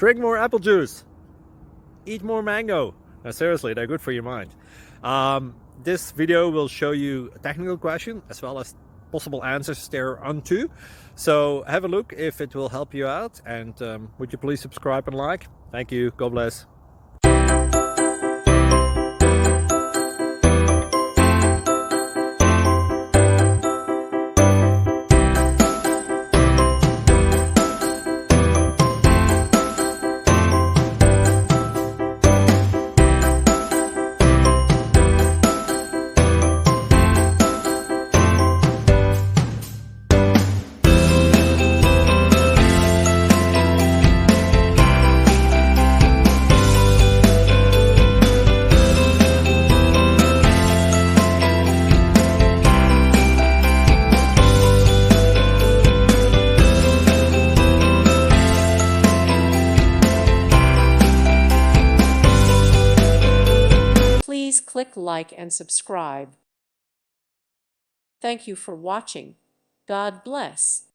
Drink more apple juice. Eat more mango. Now, seriously, they're good for your mind. This video will show you a technical question as well as possible answers thereunto. So have a look if it will help you out, and would you please subscribe and like? Thank you. God bless. Please click like and subscribe. Thank you for watching. God bless.